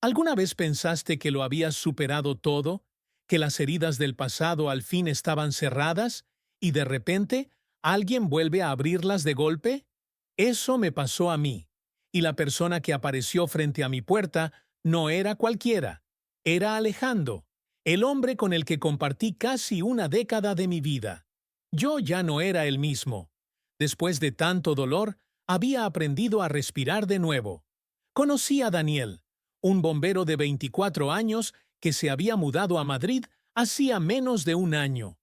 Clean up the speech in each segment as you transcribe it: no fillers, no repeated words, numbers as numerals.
¿Alguna vez pensaste que lo habías superado todo, que las heridas del pasado al fin estaban cerradas y de repente alguien vuelve a abrirlas de golpe? Eso me pasó a mí, y la persona que apareció frente a mi puerta no era cualquiera, era Alejandro, el hombre con el que compartí casi una década de mi vida. Yo ya no era el mismo. Después de tanto dolor, había aprendido a respirar de nuevo. Conocí a Daniel, un bombero de 24 años que se había mudado a Madrid hacía menos de un año.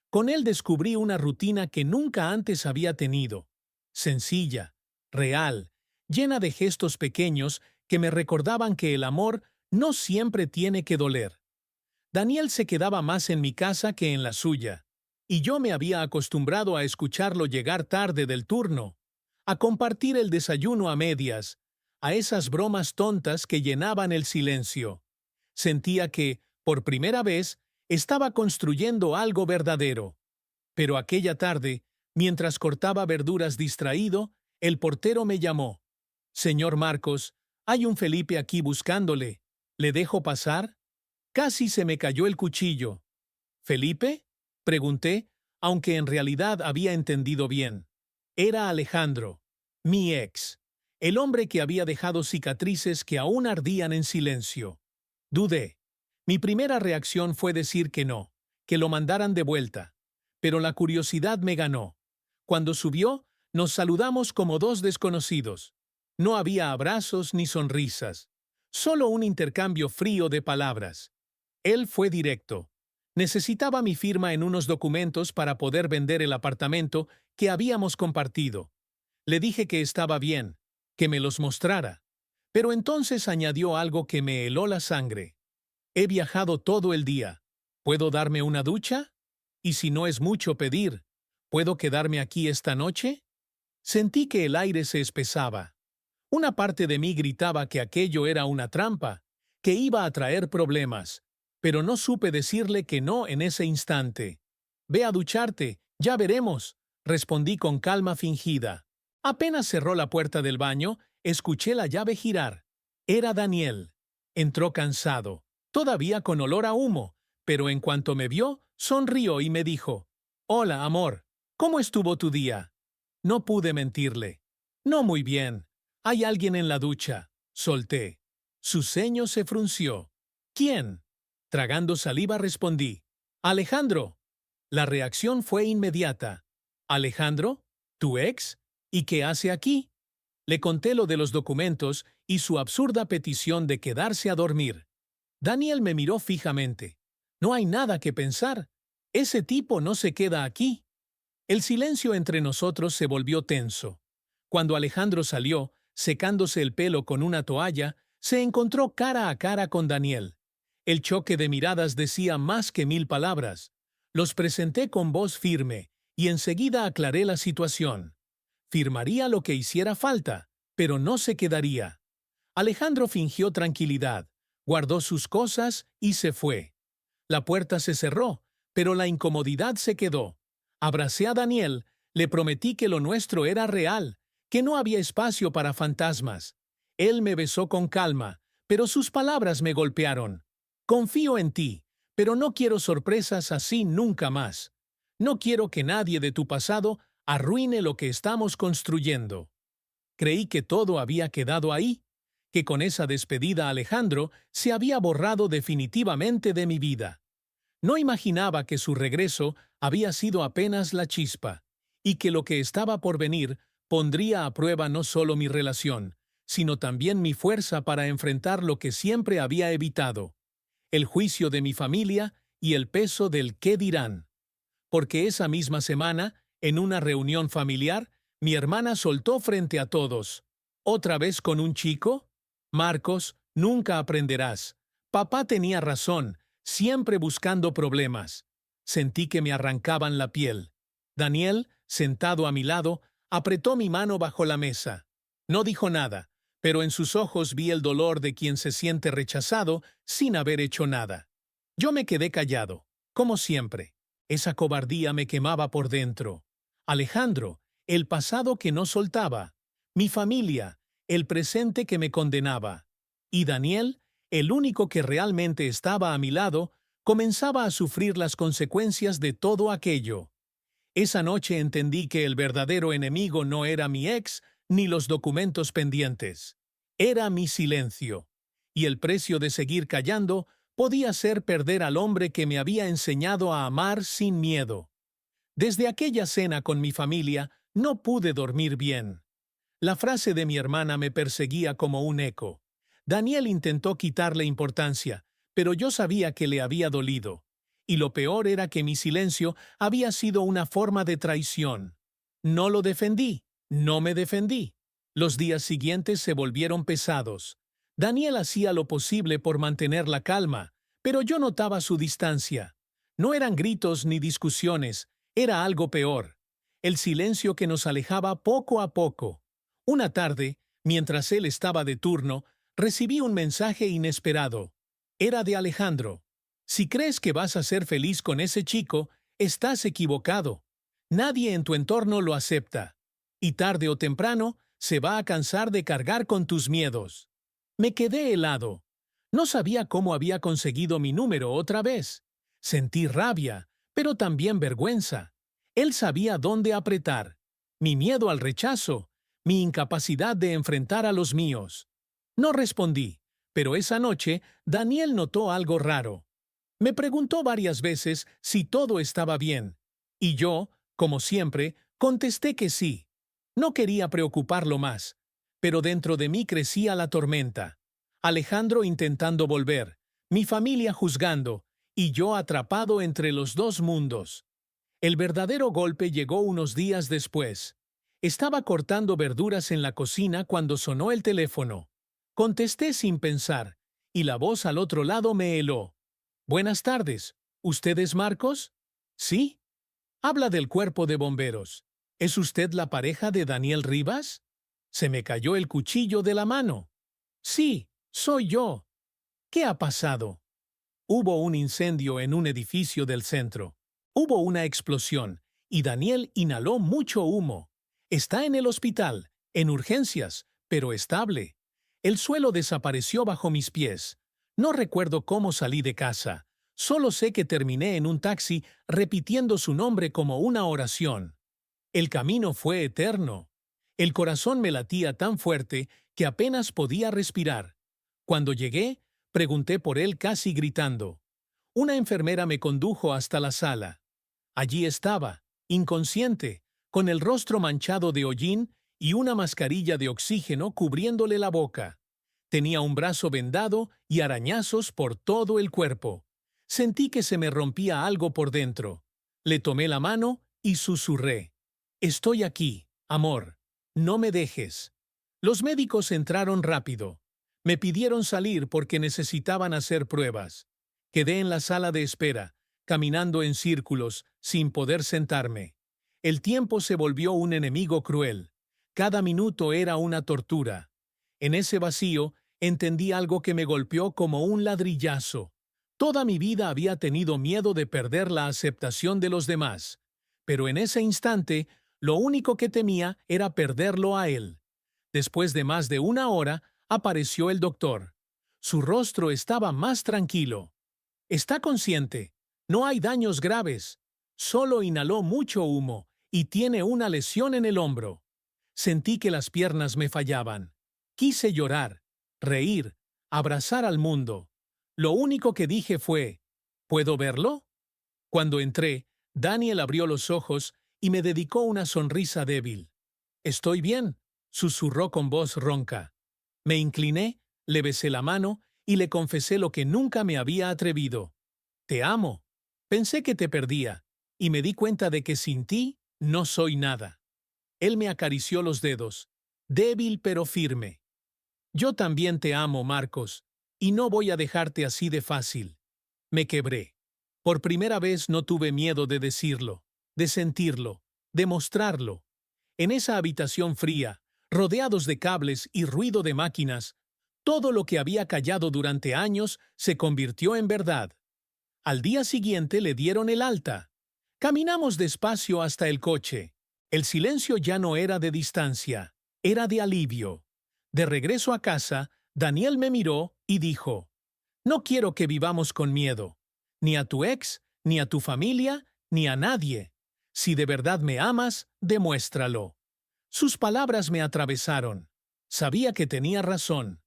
Con él descubrí una rutina que nunca antes había tenido. Sencilla, real, llena de gestos pequeños que me recordaban que el amor no siempre tiene que doler. Daniel se quedaba más en mi casa que en la suya, y yo me había acostumbrado a escucharlo llegar tarde del turno, a compartir el desayuno a medias, a esas bromas tontas que llenaban el silencio. Sentía que, por primera vez, estaba construyendo algo verdadero. Pero aquella tarde, mientras cortaba verduras distraído, el portero me llamó. «Señor Marcos, hay un Felipe aquí buscándole. ¿Le dejo pasar?» Casi se me cayó el cuchillo. «¿Felipe?», pregunté, aunque en realidad había entendido bien. Era Alejandro, mi ex, el hombre que había dejado cicatrices que aún ardían en silencio. Dudé. Mi primera reacción fue decir que no, que lo mandaran de vuelta. Pero la curiosidad me ganó. Cuando subió, nos saludamos como dos desconocidos. No había abrazos ni sonrisas, solo un intercambio frío de palabras. Él fue directo. Necesitaba mi firma en unos documentos para poder vender el apartamento que habíamos compartido. Le dije que estaba bien, que me los mostrara. Pero entonces añadió algo que me heló la sangre. «He viajado todo el día. ¿Puedo darme una ducha? Y si no es mucho pedir, ¿puedo quedarme aquí esta noche?» Sentí que el aire se espesaba. Una parte de mí gritaba que aquello era una trampa, que iba a traer problemas, pero no supe decirle que no en ese instante. «Ve a ducharte, ya veremos», respondí con calma fingida. Apenas cerró la puerta del baño, escuché la llave girar. Era Daniel. Entró cansado, todavía con olor a humo, pero en cuanto me vio, sonrió y me dijo: «Hola, amor, ¿cómo estuvo tu día?» No pude mentirle. «No muy bien. Hay alguien en la ducha», solté. Su ceño se frunció. «¿Quién?». Tragando saliva respondí: «Alejandro». La reacción fue inmediata. «¿Alejandro? ¿Tu ex? ¿Y qué hace aquí?». Le conté lo de los documentos y su absurda petición de quedarse a dormir. Daniel me miró fijamente. «No hay nada que pensar. Ese tipo no se queda aquí». El silencio entre nosotros se volvió tenso. Cuando Alejandro salió, secándose el pelo con una toalla, se encontró cara a cara con Daniel. El choque de miradas decía más que 1000 palabras. Los presenté con voz firme y enseguida aclaré la situación. Firmaría lo que hiciera falta, pero no se quedaría. Alejandro fingió tranquilidad, guardó sus cosas y se fue. La puerta se cerró, pero la incomodidad se quedó. Abracé a Daniel, le prometí que lo nuestro era real, que no había espacio para fantasmas. Él me besó con calma, pero sus palabras me golpearon. «Confío en ti, pero no quiero sorpresas así nunca más. No quiero que nadie de tu pasado arruine lo que estamos construyendo». Creí que todo había quedado ahí, que con esa despedida Alejandro se había borrado definitivamente de mi vida. No imaginaba que su regreso había sido apenas la chispa, y que lo que estaba por venir pondría a prueba no solo mi relación, sino también mi fuerza para enfrentar lo que siempre había evitado: el juicio de mi familia y el peso del qué dirán. Porque esa misma semana, en una reunión familiar, mi hermana soltó frente a todos: «¿Otra vez con un chico? Marcos, nunca aprenderás. Papá tenía razón, siempre buscando problemas». Sentí que me arrancaban la piel. Daniel, sentado a mi lado, apretó mi mano bajo la mesa. No dijo nada, pero en sus ojos vi el dolor de quien se siente rechazado sin haber hecho nada. Yo me quedé callado, como siempre. Esa cobardía me quemaba por dentro. Alejandro, el pasado que no soltaba. Mi familia, el presente que me condenaba. Y Daniel, el único que realmente estaba a mi lado, comenzaba a sufrir las consecuencias de todo aquello. Esa noche entendí que el verdadero enemigo no era mi ex ni los documentos pendientes. Era mi silencio. Y el precio de seguir callando podía ser perder al hombre que me había enseñado a amar sin miedo. Desde aquella cena con mi familia no pude dormir bien. La frase de mi hermana me perseguía como un eco. Daniel intentó quitarle importancia, pero yo sabía que le había dolido. Y lo peor era que mi silencio había sido una forma de traición. No lo defendí, no me defendí. Los días siguientes se volvieron pesados. Daniel hacía lo posible por mantener la calma, pero yo notaba su distancia. No eran gritos ni discusiones, era algo peor. El silencio que nos alejaba poco a poco. Una tarde, mientras él estaba de turno, recibí un mensaje inesperado. Era de Alejandro. Si crees que vas a ser feliz con ese chico, estás equivocado. Nadie en tu entorno lo acepta. Y tarde o temprano, se va a cansar de cargar con tus miedos. Me quedé helado. No sabía cómo había conseguido mi número otra vez. Sentí rabia, pero también vergüenza. Él sabía dónde apretar. Mi miedo al rechazo, mi incapacidad de enfrentar a los míos. No respondí, pero esa noche Daniel notó algo raro. Me preguntó varias veces si todo estaba bien, y yo, como siempre, contesté que sí. No quería preocuparlo más, pero dentro de mí crecía la tormenta. Alejandro intentando volver, mi familia juzgando, y yo atrapado entre los dos mundos. El verdadero golpe llegó unos días después. Estaba cortando verduras en la cocina cuando sonó el teléfono. Contesté sin pensar, y la voz al otro lado me heló. Buenas tardes. ¿Usted es Marcos? Sí. Habla del cuerpo de bomberos. ¿Es usted la pareja de Daniel Rivas? Se me cayó el cuchillo de la mano. Sí, soy yo. ¿Qué ha pasado? Hubo un incendio en un edificio del centro. Hubo una explosión, y Daniel inhaló mucho humo. Está en el hospital, en urgencias, pero estable. El suelo desapareció bajo mis pies. No recuerdo cómo salí de casa. Solo sé que terminé en un taxi repitiendo su nombre como una oración. El camino fue eterno. El corazón me latía tan fuerte que apenas podía respirar. Cuando llegué, pregunté por él casi gritando. Una enfermera me condujo hasta la sala. Allí estaba, inconsciente, con el rostro manchado de hollín y una mascarilla de oxígeno cubriéndole la boca. Tenía un brazo vendado y arañazos por todo el cuerpo. Sentí que se me rompía algo por dentro. Le tomé la mano y susurré. Estoy aquí, amor. No me dejes. Los médicos entraron rápido. Me pidieron salir porque necesitaban hacer pruebas. Quedé en la sala de espera, caminando en círculos, sin poder sentarme. El tiempo se volvió un enemigo cruel. Cada minuto era una tortura. En ese vacío, entendí algo que me golpeó como un ladrillazo. Toda mi vida había tenido miedo de perder la aceptación de los demás. Pero en ese instante, lo único que temía era perderlo a él. Después de más de una hora, apareció el doctor. Su rostro estaba más tranquilo. Está consciente. No hay daños graves. Solo inhaló mucho humo y tiene una lesión en el hombro. Sentí que las piernas me fallaban. Quise llorar, reír, abrazar al mundo. Lo único que dije fue, ¿puedo verlo? Cuando entré, Daniel abrió los ojos y me dedicó una sonrisa débil. «Estoy bien», susurró con voz ronca. Me incliné, le besé la mano y le confesé lo que nunca me había atrevido. «Te amo. Pensé que te perdía, y me di cuenta de que sin ti no soy nada». Él me acarició los dedos, débil pero firme. «Yo también te amo, Marcos, y no voy a dejarte así de fácil». Me quebré. Por primera vez no tuve miedo de decirlo, de sentirlo, de mostrarlo. En esa habitación fría, rodeados de cables y ruido de máquinas, todo lo que había callado durante años se convirtió en verdad. Al día siguiente le dieron el alta. Caminamos despacio hasta el coche. El silencio ya no era de distancia, era de alivio. De regreso a casa, Daniel me miró y dijo, No quiero que vivamos con miedo. Ni a tu ex, ni a tu familia, ni a nadie. Si de verdad me amas, demuéstralo. Sus palabras me atravesaron. Sabía que tenía razón.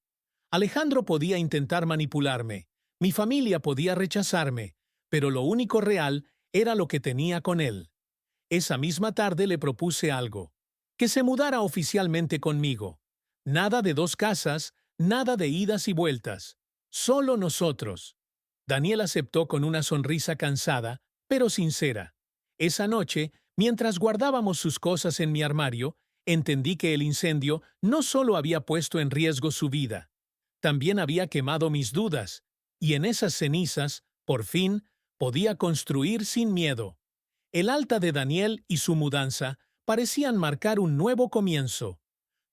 Alejandro podía intentar manipularme. Mi familia podía rechazarme. Pero lo único real era lo que tenía con él. Esa misma tarde le propuse algo. Que se mudara oficialmente conmigo. Nada de dos casas, nada de idas y vueltas. Solo nosotros. Daniel aceptó con una sonrisa cansada, pero sincera. Esa noche, mientras guardábamos sus cosas en mi armario, entendí que el incendio no solo había puesto en riesgo su vida, también había quemado mis dudas, y en esas cenizas, por fin, podía construir sin miedo. El alta de Daniel y su mudanza parecían marcar un nuevo comienzo.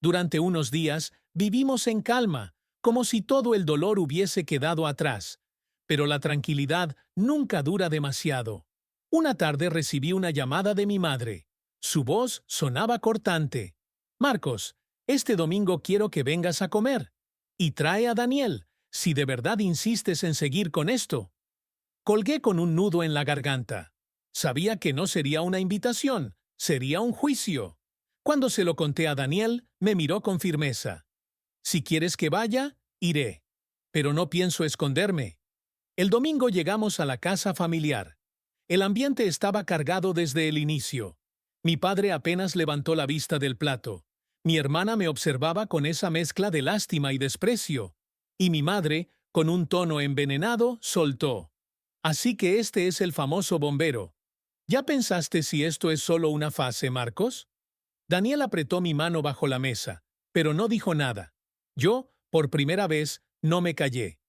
Durante unos días vivimos en calma, como si todo el dolor hubiese quedado atrás. Pero la tranquilidad nunca dura demasiado. Una tarde recibí una llamada de mi madre. Su voz sonaba cortante. Marcos, este domingo quiero que vengas a comer. Y trae a Daniel, si de verdad insistes en seguir con esto. Colgué con un nudo en la garganta. Sabía que no sería una invitación, sería un juicio. Cuando se lo conté a Daniel, me miró con firmeza. Si quieres que vaya, iré. Pero no pienso esconderme. El domingo llegamos a la casa familiar. El ambiente estaba cargado desde el inicio. Mi padre apenas levantó la vista del plato. Mi hermana me observaba con esa mezcla de lástima y desprecio. Y mi madre, con un tono envenenado, soltó. Así que este es el famoso bombero. ¿Ya pensaste si esto es solo una fase, Marcos? Daniel apretó mi mano bajo la mesa, pero no dijo nada. Yo, por primera vez, no me callé.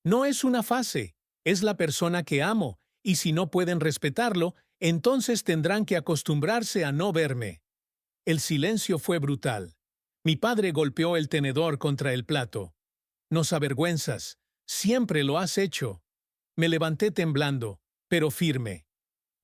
No es una fase, es la persona que amo, y si no pueden respetarlo, entonces tendrán que acostumbrarse a no verme. El silencio fue brutal. Mi padre golpeó el tenedor contra el plato. Nos avergüenzas, siempre lo has hecho. Me levanté temblando, pero firme.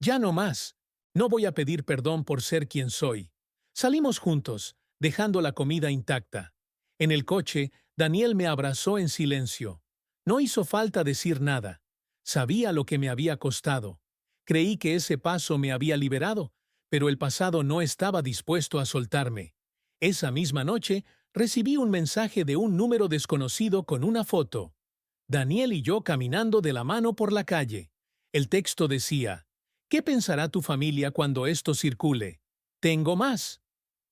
Ya no más. No voy a pedir perdón por ser quien soy. Salimos juntos, dejando la comida intacta. En el coche, Daniel me abrazó en silencio. No hizo falta decir nada. Sabía lo que me había costado. Creí que ese paso me había liberado, pero el pasado no estaba dispuesto a soltarme. Esa misma noche, recibí un mensaje de un número desconocido con una foto. Daniel y yo caminando de la mano por la calle. El texto decía: ¿qué pensará tu familia cuando esto circule? Tengo más.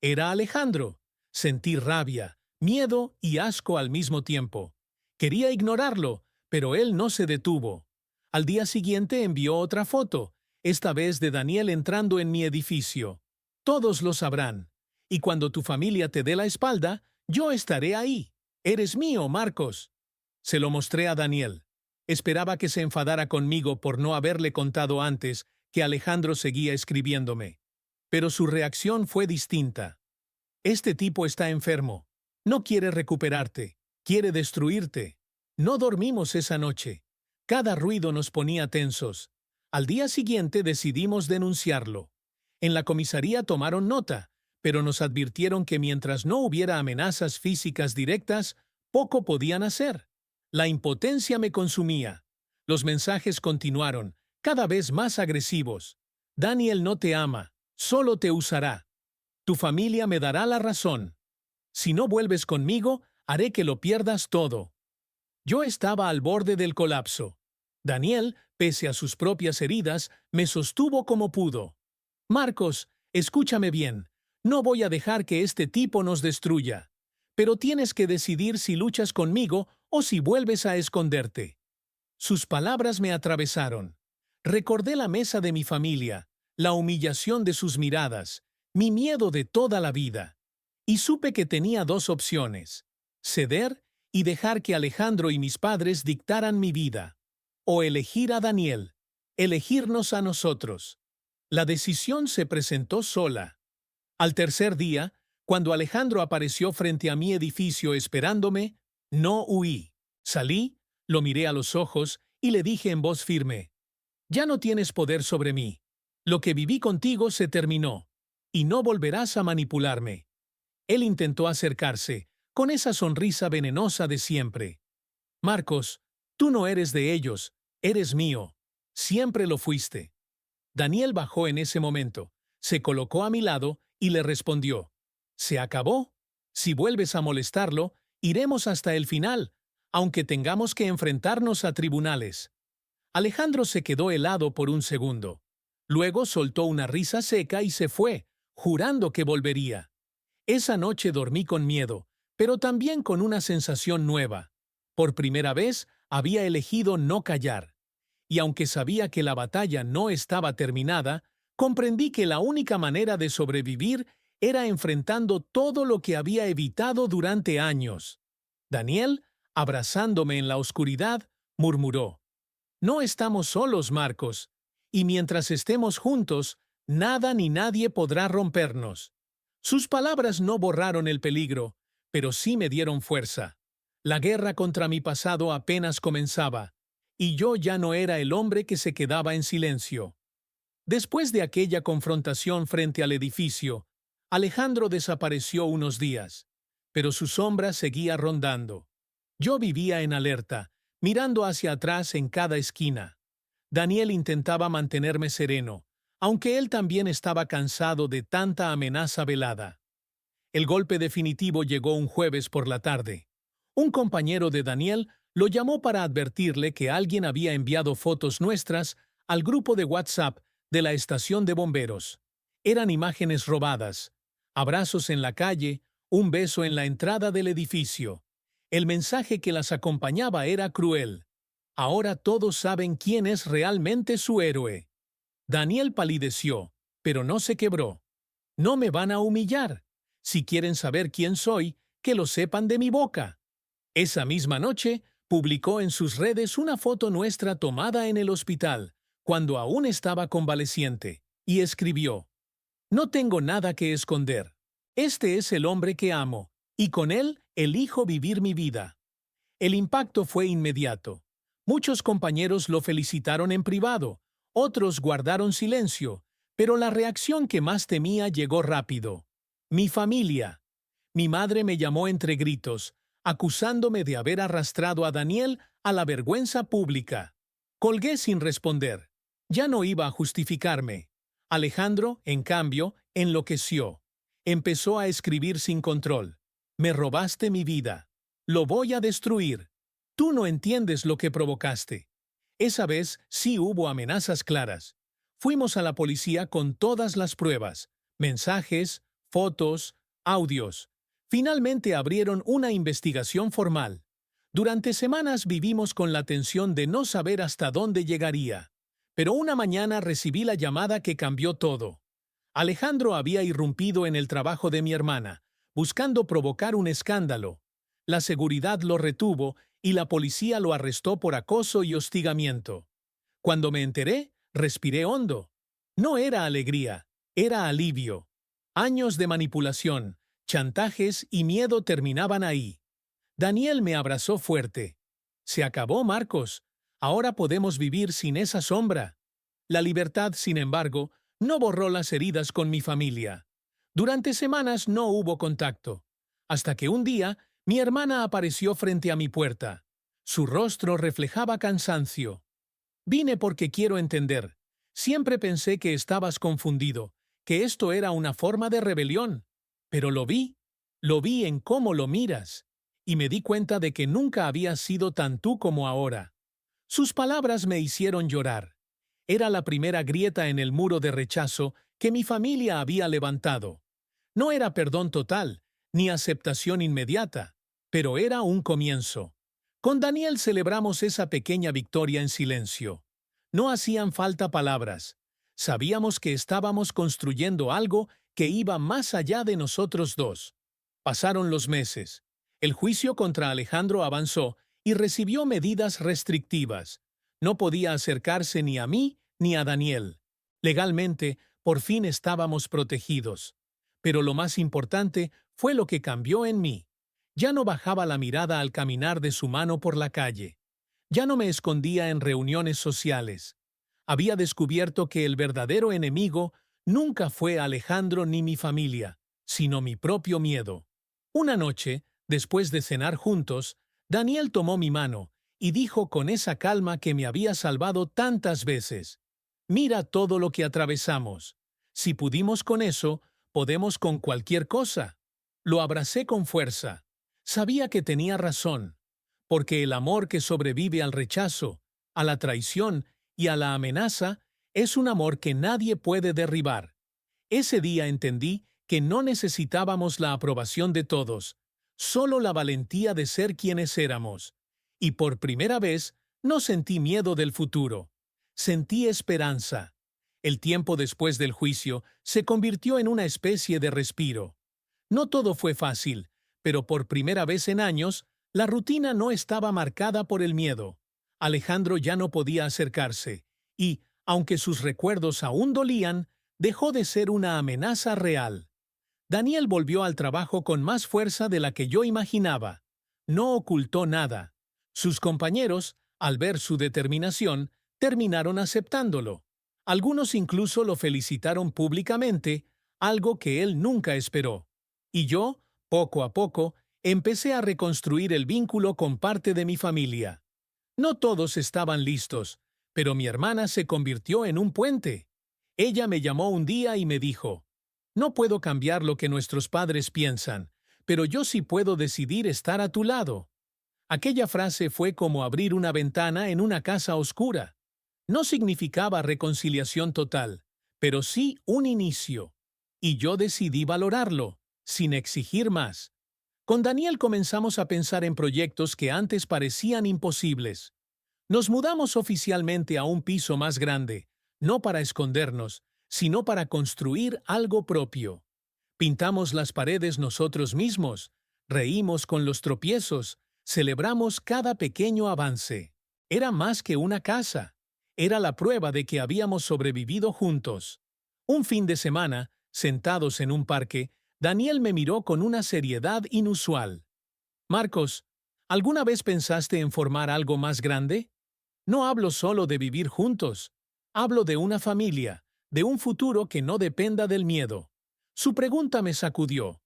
Era Alejandro. Sentí rabia, miedo y asco al mismo tiempo. Quería ignorarlo, pero él no se detuvo. Al día siguiente envió otra foto, esta vez de Daniel entrando en mi edificio. Todos lo sabrán. Y cuando tu familia te dé la espalda, yo estaré ahí. Eres mío, Marcos. Se lo mostré a Daniel. Esperaba que se enfadara conmigo por no haberle contado antes que Alejandro seguía escribiéndome. Pero su reacción fue distinta. Este tipo está enfermo. No quiere recuperarte. Quiere destruirte. No dormimos esa noche. Cada ruido nos ponía tensos. Al día siguiente decidimos denunciarlo. En la comisaría tomaron nota, pero nos advirtieron que mientras no hubiera amenazas físicas directas, poco podían hacer. La impotencia me consumía. Los mensajes continuaron, cada vez más agresivos. Daniel no te ama, solo te usará. Tu familia me dará la razón. Si no vuelves conmigo, haré que lo pierdas todo. Yo estaba al borde del colapso. Daniel, pese a sus propias heridas, me sostuvo como pudo. Marcos, escúchame bien. No voy a dejar que este tipo nos destruya. Pero tienes que decidir si luchas conmigo o si vuelves a esconderte. Sus palabras me atravesaron. Recordé la mesa de mi familia, la humillación de sus miradas, mi miedo de toda la vida. Y supe que tenía dos opciones: ceder y dejar que Alejandro y mis padres dictaran mi vida, o elegir a Daniel, elegirnos a nosotros. La decisión se presentó sola. Al tercer día, cuando Alejandro apareció frente a mi edificio esperándome, no huí. Salí, lo miré a los ojos y le dije en voz firme: ya no tienes poder sobre mí. Lo que viví contigo se terminó, y no volverás a manipularme. Él intentó acercarse, con esa sonrisa venenosa de siempre. Marcos, Tú no eres de ellos, eres mío. Siempre lo fuiste. Daniel bajó en ese momento, se colocó a mi lado y le respondió: «Se acabó. Si vuelves a molestarlo, iremos hasta el final, aunque tengamos que enfrentarnos a tribunales». Alejandro se quedó helado por un segundo. Luego soltó una risa seca y se fue, jurando que volvería. Esa noche dormí con miedo, pero también con una sensación nueva. Por primera vez había elegido no callar. Y aunque sabía que la batalla no estaba terminada, comprendí que la única manera de sobrevivir era enfrentando todo lo que había evitado durante años. Daniel, abrazándome en la oscuridad, murmuró: «No estamos solos, Marcos, y mientras estemos juntos, nada ni nadie podrá rompernos». Sus palabras no borraron el peligro, pero sí me dieron fuerza. La guerra contra mi pasado apenas comenzaba, y yo ya no era el hombre que se quedaba en silencio. Después de aquella confrontación frente al edificio, Alejandro desapareció unos días, pero su sombra seguía rondando. Yo vivía en alerta, mirando hacia atrás en cada esquina. Daniel intentaba mantenerme sereno, aunque él también estaba cansado de tanta amenaza velada. El golpe definitivo llegó un jueves por la tarde. Un compañero de Daniel lo llamó para advertirle que alguien había enviado fotos nuestras al grupo de WhatsApp de la estación de bomberos. Eran imágenes robadas, abrazos en la calle, un beso en la entrada del edificio. El mensaje que las acompañaba era cruel. Ahora todos saben quién es realmente su héroe. Daniel palideció, pero no se quebró. No me van a humillar. Si quieren saber quién soy, que lo sepan de mi boca. Esa misma noche, publicó en sus redes una foto nuestra tomada en el hospital, cuando aún estaba convaleciente, y escribió: «No tengo nada que esconder. Este es el hombre que amo, y con él elijo vivir mi vida». El impacto fue inmediato. Muchos compañeros lo felicitaron en privado, otros guardaron silencio, pero la reacción que más temía llegó rápido. Mi familia. Mi madre me llamó entre gritos, acusándome de haber arrastrado a Daniel a la vergüenza pública. Colgué sin responder. Ya no iba a justificarme. Alejandro, en cambio, enloqueció. Empezó a escribir sin control. «Me robaste mi vida. Lo voy a destruir. Tú no entiendes lo que provocaste». Esa vez sí hubo amenazas claras. Fuimos a la policía con todas las pruebas, mensajes, fotos, audios. Finalmente abrieron una investigación formal. Durante semanas vivimos con la tensión de no saber hasta dónde llegaría. Pero una mañana recibí la llamada que cambió todo. Alejandro había irrumpido en el trabajo de mi hermana, buscando provocar un escándalo. La seguridad lo retuvo y la policía lo arrestó por acoso y hostigamiento. Cuando me enteré, respiré hondo. No era alegría, era alivio. Años de manipulación, chantajes y miedo terminaban ahí. Daniel me abrazó fuerte. «Se acabó, Marcos. Ahora podemos vivir sin esa sombra». La libertad, sin embargo, no borró las heridas con mi familia. Durante semanas no hubo contacto, hasta que un día mi hermana apareció frente a mi puerta. Su rostro reflejaba cansancio. «Vine porque quiero entender. Siempre pensé que estabas confundido, que esto era una forma de rebelión. Pero lo vi en cómo lo miras, y me di cuenta de que nunca habías sido tan tú como ahora». Sus palabras me hicieron llorar. Era la primera grieta en el muro de rechazo que mi familia había levantado. No era perdón total, ni aceptación inmediata, pero era un comienzo. Con Daniel celebramos esa pequeña victoria en silencio. No hacían falta palabras. Sabíamos que estábamos construyendo algo que iba más allá de nosotros dos. Pasaron los meses. El juicio contra Alejandro avanzó y recibió medidas restrictivas. No podía acercarse ni a mí ni a Daniel. Legalmente, por fin estábamos protegidos. Pero lo más importante fue lo que cambió en mí. Ya no bajaba la mirada al caminar de su mano por la calle. Ya no me escondía en reuniones sociales. Había descubierto que el verdadero enemigo nunca fue Alejandro ni mi familia, sino mi propio miedo. Una noche, después de cenar juntos, Daniel tomó mi mano y dijo con esa calma que me había salvado tantas veces: «Mira todo lo que atravesamos. Si pudimos con eso, podemos con cualquier cosa». Lo abracé con fuerza. Sabía que tenía razón, porque el amor que sobrevive al rechazo, a la traición y a la amenaza es un amor que nadie puede derribar. Ese día entendí que no necesitábamos la aprobación de todos, solo la valentía de ser quienes éramos. Y por primera vez no sentí miedo del futuro. Sentí esperanza. El tiempo después del juicio se convirtió en una especie de respiro. No todo fue fácil, pero por primera vez en años, la rutina no estaba marcada por el miedo. Alejandro ya no podía acercarse, y, aunque sus recuerdos aún dolían, dejó de ser una amenaza real. Daniel volvió al trabajo con más fuerza de la que yo imaginaba. No ocultó nada. Sus compañeros, al ver su determinación, terminaron aceptándolo. Algunos incluso lo felicitaron públicamente, algo que él nunca esperó. Y yo, poco a poco, empecé a reconstruir el vínculo con parte de mi familia. No todos estaban listos, pero mi hermana se convirtió en un puente. Ella me llamó un día y me dijo: «No puedo cambiar lo que nuestros padres piensan, pero yo sí puedo decidir estar a tu lado». Aquella frase fue como abrir una ventana en una casa oscura. No significaba reconciliación total, pero sí un inicio. Y yo decidí valorarlo, sin exigir más. Con Daniel comenzamos a pensar en proyectos que antes parecían imposibles. Nos mudamos oficialmente a un piso más grande, no para escondernos, sino para construir algo propio. Pintamos las paredes nosotros mismos, reímos con los tropiezos, celebramos cada pequeño avance. Era más que una casa. Era la prueba de que habíamos sobrevivido juntos. Un fin de semana, sentados en un parque, Daniel me miró con una seriedad inusual. «Marcos, ¿alguna vez pensaste en formar algo más grande? No hablo solo de vivir juntos. Hablo de una familia, de un futuro que no dependa del miedo». Su pregunta me sacudió.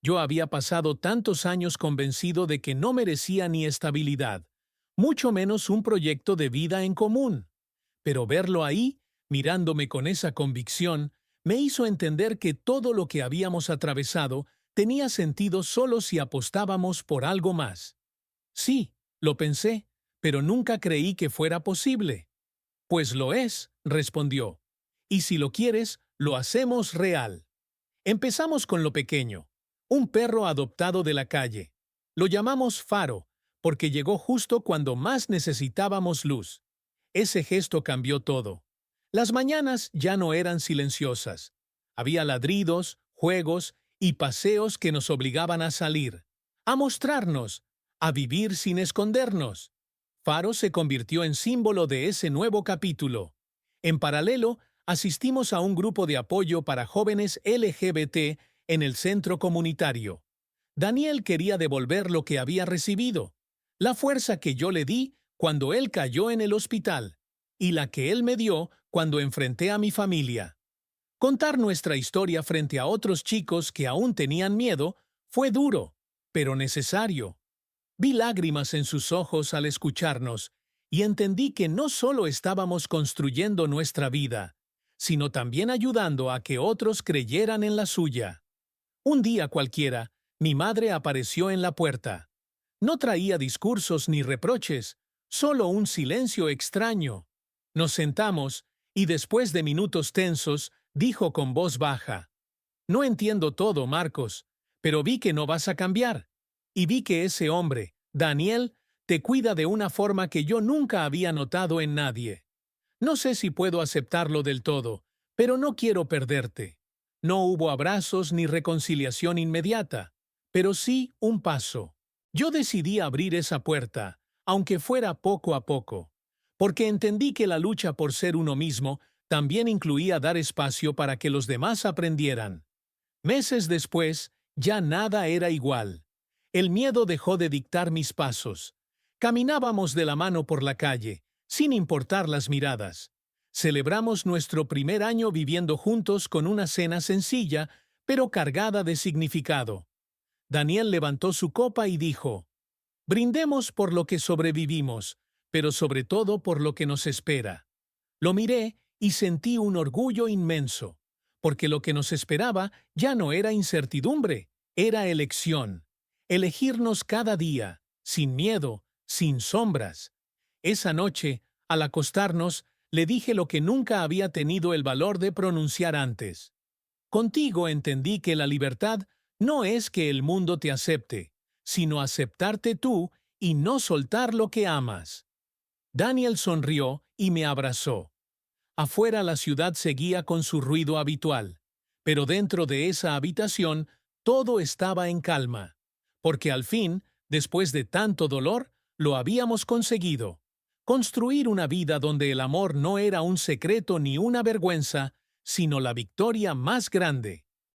Yo había pasado tantos años convencido de que no merecía ni estabilidad, mucho menos un proyecto de vida en común. Pero verlo ahí, mirándome con esa convicción, me hizo entender que todo lo que habíamos atravesado tenía sentido solo si apostábamos por algo más. Sí, lo pensé, pero nunca creí que fuera posible. «Pues lo es», respondió. «Y si lo quieres, lo hacemos real». Empezamos con lo pequeño, un perro adoptado de la calle. Lo llamamos Faro, porque llegó justo cuando más necesitábamos luz. Ese gesto cambió todo. Las mañanas ya no eran silenciosas. Había ladridos, juegos y paseos que nos obligaban a salir, a mostrarnos, a vivir sin escondernos. Faro se convirtió en símbolo de ese nuevo capítulo. En paralelo, asistimos a un grupo de apoyo para jóvenes LGBT en el centro comunitario. Daniel quería devolver lo que había recibido, la fuerza que yo le di cuando él cayó en el hospital, y la que él me dio cuando enfrenté a mi familia. Contar nuestra historia frente a otros chicos que aún tenían miedo fue duro, pero necesario. Vi lágrimas en sus ojos al escucharnos, y entendí que no solo estábamos construyendo nuestra vida, sino también ayudando a que otros creyeran en la suya. Un día cualquiera, mi madre apareció en la puerta. No traía discursos ni reproches, solo un silencio extraño. Nos sentamos, y después de minutos tensos, dijo con voz baja: «No entiendo todo, Marcos, pero vi que no vas a cambiar. Y vi que ese hombre, Daniel, te cuida de una forma que yo nunca había notado en nadie. No sé si puedo aceptarlo del todo, pero no quiero perderte». No hubo abrazos ni reconciliación inmediata, pero sí un paso. Yo decidí abrir esa puerta, aunque fuera poco a poco, porque entendí que la lucha por ser uno mismo también incluía dar espacio para que los demás aprendieran. Meses después, ya nada era igual. El miedo dejó de dictar mis pasos. Caminábamos de la mano por la calle, sin importar las miradas. Celebramos nuestro primer año viviendo juntos con una cena sencilla, pero cargada de significado. Daniel levantó su copa y dijo: Brindemos por lo que sobrevivimos, pero sobre todo por lo que nos espera. Lo miré y sentí un orgullo inmenso, porque lo que nos esperaba ya no era incertidumbre, era elección. Elegirnos cada día, sin miedo, sin sombras. Esa noche, al acostarnos, le dije lo que nunca había tenido el valor de pronunciar antes. Contigo entendí que la libertad no es que el mundo te acepte, sino aceptarte tú y no soltar lo que amas. Daniel sonrió y me abrazó. Afuera la ciudad seguía con su ruido habitual, pero dentro de esa habitación todo estaba en calma, porque al fin, después de tanto dolor, lo habíamos conseguido. Construir una vida donde el amor no era un secreto ni una vergüenza, sino la victoria más grande.